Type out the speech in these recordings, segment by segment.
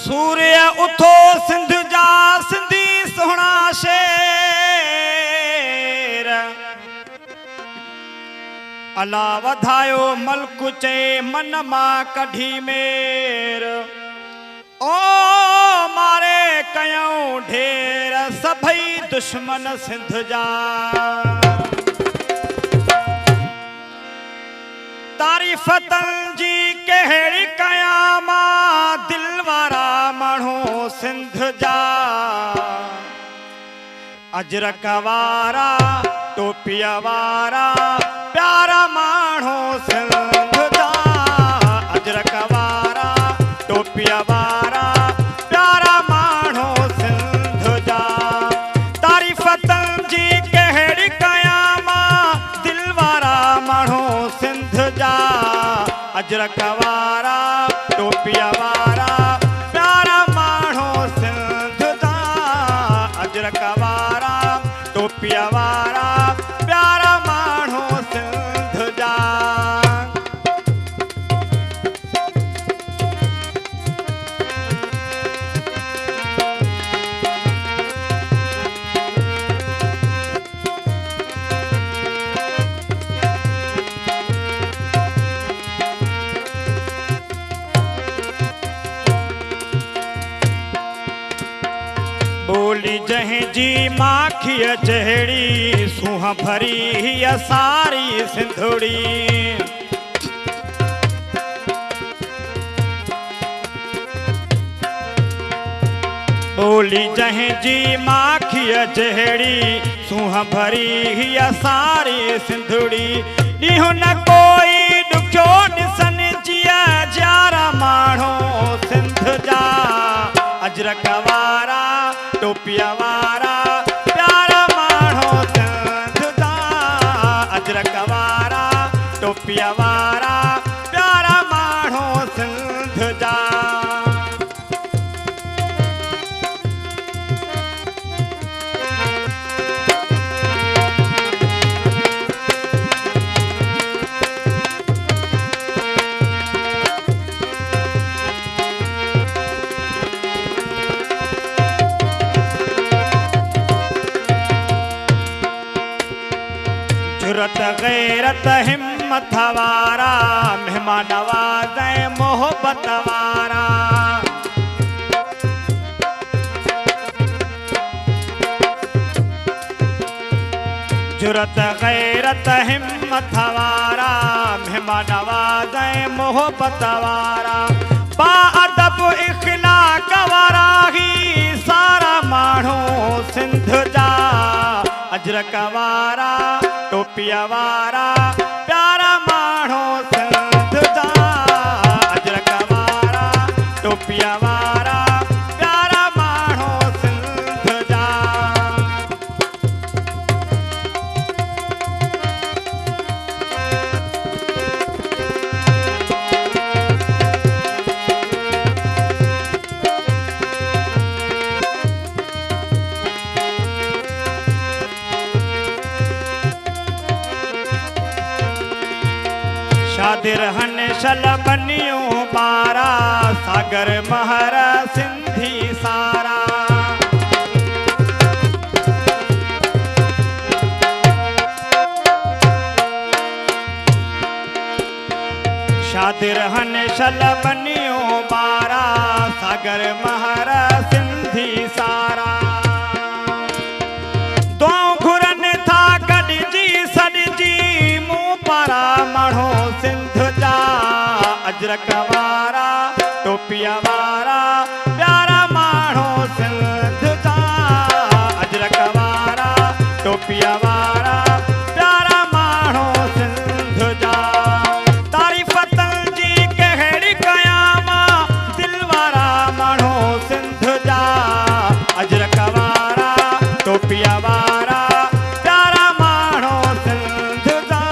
सूर्य उथो सिंध जा सिंधी सोहणा शेर अला वधायो मल्क चे मन मां कढी मेर ओ मारे कयूं ढेर सभई दुश्मन सिंध जा तारीफ़तन जी कहिड़ी कयां मां दिल वारा माण्हू सिंध जा अजरक वारा टोपीअ वारा प्यारा माण्हू सिंध जा अजरक वारा टोपीअ वारा प्यारा माण्हू सिंध जा तारीफ़तन जी कहिड़ी कयां मां दिल वारा माण्हू सिंध जा अजरक वारा टोपीअ वारा प्यारा माण्हू सिंध जा अजरक वारा टोपीअ वारा प्यारा माण्हू सिंध जा बोली जहीं जी माखिया जहड़ी सूह भरी हिय सारी सिंधुड़ी बोली जहीं जी माखिया जहड़ी सूह भरी हिय सारी सिंधुड़ी ॾींहुं न कोई ॾुखियो ॾिसन जिया जारा माण्हू सिंध जा अजरक वारा टोपीअ वारा प्यारा माण्हू सिंध जा अजरक वारा टोपीअ वारा प्यारा माण्हू सिंध जा जुरत गैरत हिम्मत वारा मेहमान नवाज़ मोहब्बत वारा जुरत गैरत हिम्मत वारा मेहमान नवाज़ मोहब्बत वारा बाअदब इखलाक वारा ही सारा माण्हू सिंध जा अजरक वारा टोपीअ वारा प्यारा माण्हू सिंध जा अजरक वारा टोपीअ वारा प्यारा माण्हू सिंध जा शादिर हन शल बनियूं बारा सागर महर सिंधी सारा शादिर हन शल बनियूं बारा सागर महर सिंधी सारा दुआऊं घुरनि था गॾिजी सॾिजी मूं पारा माण्हू सिंध जा अजरक वारा टोपीअ वारा प्यारा माण्हू सिंध जा अजरक वारा टोपीअ वारा प्यारा माण्हू सिंध जा तारीफ़तन जी कहिड़ी कयां मां दिल वारा माण्हू सिंध जा अजरक वारा टोपीअ वारा प्यारा माण्हू सिंध जा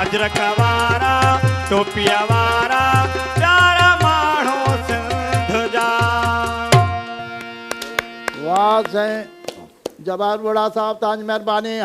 अजरक वारा टोपीअ वारा प्यारा माण्हू सिंध जा वाह साईं जवाहर बड़ा साहब तव्हांजी महिरबानी।